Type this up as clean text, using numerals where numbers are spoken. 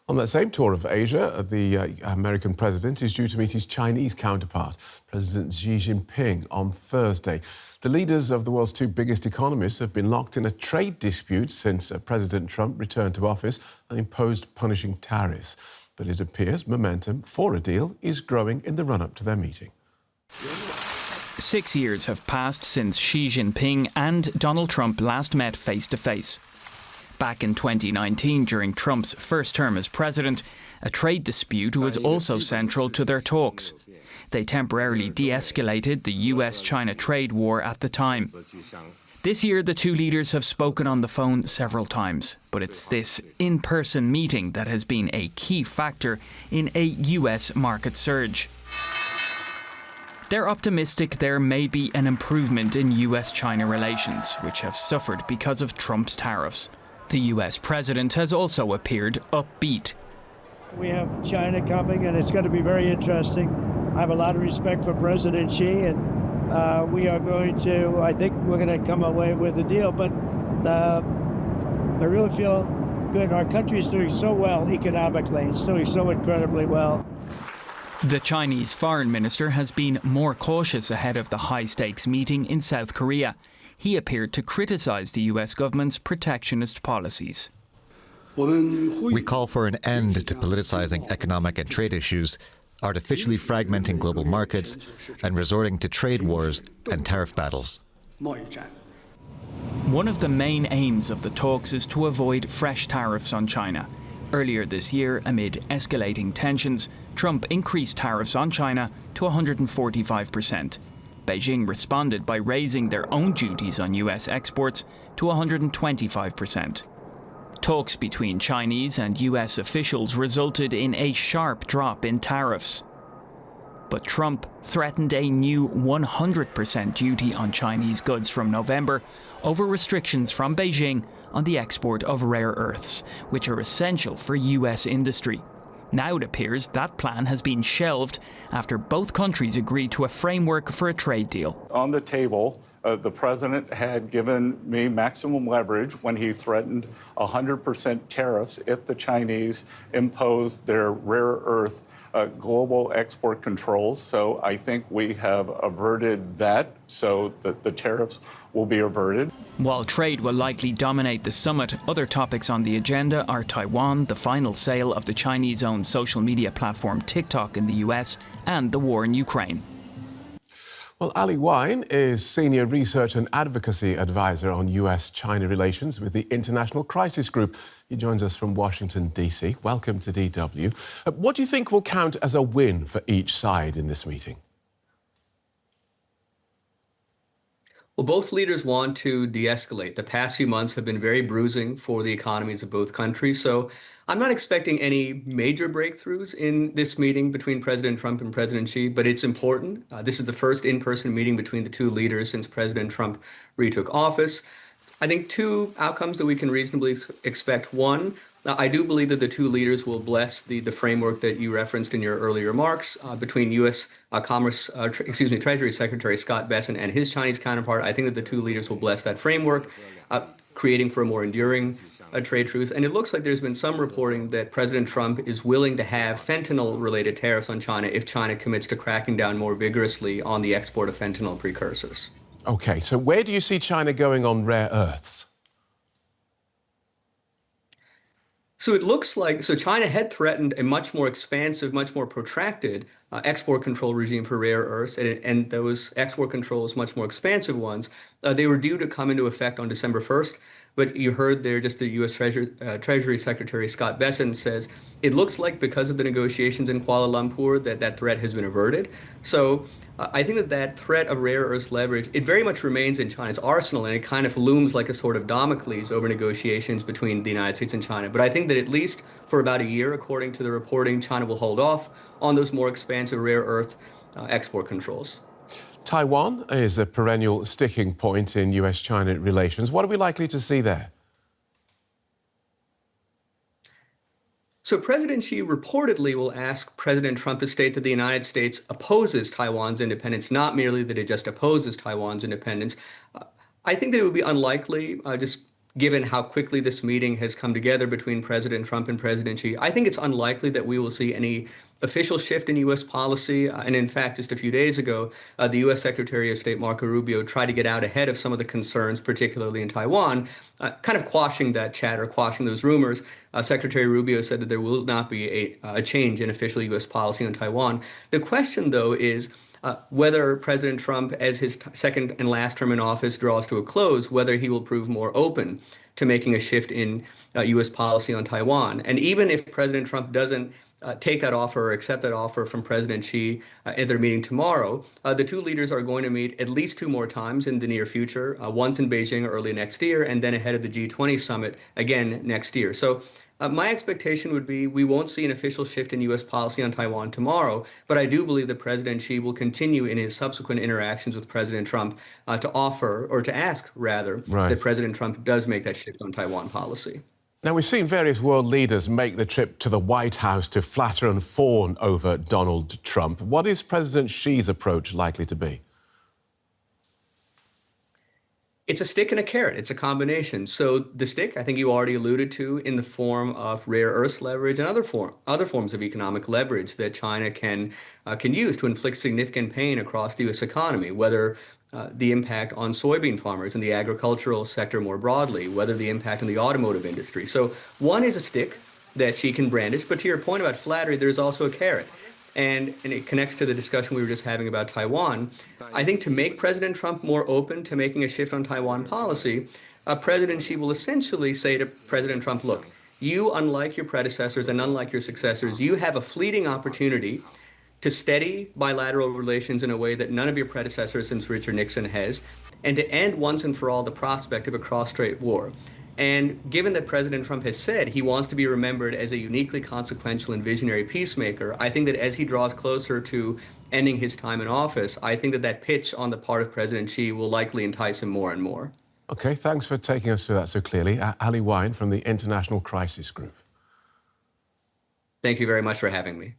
On that same tour of Asia, the American president is due to meet his Chinese counterpart, President Xi Jinping, on Thursday. The leaders of the world's two biggest economies have been locked in a trade dispute since President Trump returned to office and imposed punishing tariffs. But it appears momentum for a deal is growing in the run-up to their meeting. 6 years have passed since Xi Jinping and Donald Trump last met face-to-face. Back in 2019, during Trump's first term as president, a trade dispute was also central to their talks. They temporarily de-escalated the US-China trade war at the time. This year, the two leaders have spoken on the phone several times, but it's this in-person meeting that has been a key factor in a US market surge. They're optimistic there may be an improvement in US-China relations, which have suffered because of Trump's tariffs. The US president has also appeared upbeat. We have China coming, and it's going to be very interesting. I have a lot of respect for President Xi, and we are going to, I think we're going to come away with a deal. But I really feel good. Our country is doing so well economically. It's doing so incredibly well. The Chinese foreign minister has been more cautious ahead of the high-stakes meeting in South Korea. He appeared to criticize the US government's protectionist policies. We call for an end to politicizing economic and trade issues, artificially fragmenting global markets, and resorting to trade wars and tariff battles. One of the main aims of the talks is to avoid fresh tariffs on China. Earlier this year, amid escalating tensions, Trump increased tariffs on China to 145%. Beijing responded by raising their own duties on US exports to 125%. Talks between Chinese and US officials resulted in a sharp drop in tariffs. But Trump threatened a new 100% duty on Chinese goods from November over restrictions from Beijing on the export of rare earths, which are essential for US industry. Now it appears that plan has been shelved after both countries agreed to a framework for a trade deal. On the table, the president had given me maximum leverage when he threatened 100% tariffs if the Chinese imposed their rare earth global export controls. So I think we have averted that so that the tariffs will be averted. While trade will likely dominate the summit, other topics on the agenda are Taiwan, the final sale of the Chinese-owned social media platform TikTok in the US, and the war in Ukraine. Well, Wyne is Senior Research and Advocacy Advisor on US-China relations with the International Crisis Group. He joins us from Washington, D.C. Welcome to DW. What do you think will count as a win for each side in this meeting? Well, both leaders want to de-escalate. The past few months have been very bruising for the economies of both countries. So I'm not expecting any major breakthroughs in this meeting between President Trump and President Xi, but it's important. This is the first in-person meeting between the two leaders since President Trump retook office. I think two outcomes that we can reasonably expect. One, I do believe that the two leaders will bless the framework that you referenced in your earlier remarks between U.S. Treasury Secretary Scott Bessent and his Chinese counterpart. I think that the two leaders will bless that framework, creating for a more enduring trade truce. And it looks like there's been some reporting that President Trump is willing to have fentanyl-related tariffs on China if China commits to cracking down more vigorously on the export of fentanyl precursors. OK, so where do you see China going on rare earths? So it looks like, China had threatened a much more expansive, much more protracted export control regime for rare earths, and those export controls, much more expansive ones, they were due to come into effect on December 1st. But you heard there just the U.S. Treasury Secretary Scott Bessent says it looks like because of the negotiations in Kuala Lumpur that threat has been averted. So I think that threat of rare earths leverage, it very much remains in China's arsenal, and it kind of looms like a sort of Damocles over negotiations between the United States and China. But I think that at least for about a year, according to the reporting, China will hold off on those more expansive rare earth export controls. Taiwan is a perennial sticking point in US-China relations. What are we likely to see there? So President Xi reportedly will ask President Trump to state that the United States opposes Taiwan's independence, not merely that it just opposes Taiwan's independence. I think that it would be unlikely, just given how quickly this meeting has come together between President Trump and President Xi, I think it's unlikely that we will see any official shift in U.S. policy. And in fact, just a few days ago, the U.S. Secretary of State Marco Rubio tried to get out ahead of some of the concerns, particularly in Taiwan, kind of quashing that chatter, quashing those rumors. Secretary Rubio said that there will not be a change in official U.S. policy on Taiwan. The question, though, is whether President Trump, as his second and last term in office draws to a close, whether he will prove more open to making a shift in U.S. policy on Taiwan. And even if President Trump doesn't take that offer or accept that offer from President Xi at their meeting tomorrow, the two leaders are going to meet at least two more times in the near future, once in Beijing early next year, and then ahead of the G20 summit again next year. So my expectation would be we won't see an official shift in U.S. policy on Taiwan tomorrow, but I do believe that President Xi will continue in his subsequent interactions with President Trump to offer, or to ask, rather, that President Trump does make that shift on Taiwan policy. Now, we've seen various world leaders make the trip to the White House to flatter and fawn over Donald Trump. What is President Xi's approach likely to be? It's a stick and a carrot. It's a combination. So the stick, I think you already alluded to, in the form of rare earth leverage and other forms of economic leverage that China can use to inflict significant pain across the U.S. economy, whether the impact on soybean farmers and the agricultural sector more broadly, whether the impact on the automotive industry. So one is a stick that she can brandish, but to your point about flattery, there's also a carrot. And it connects to the discussion we were just having about Taiwan. I think to make President Trump more open to making a shift on Taiwan policy, President Xi will essentially say to President Trump, look, you, unlike your predecessors and unlike your successors, you have a fleeting opportunity to steady bilateral relations in a way that none of your predecessors since Richard Nixon has, and to end once and for all the prospect of a cross-strait war. And given that President Trump has said he wants to be remembered as a uniquely consequential and visionary peacemaker, I think that as he draws closer to ending his time in office, I think that that pitch on the part of President Xi will likely entice him more and more. OK, thanks for taking us through that so clearly. Wyne from the International Crisis Group. Thank you very much for having me.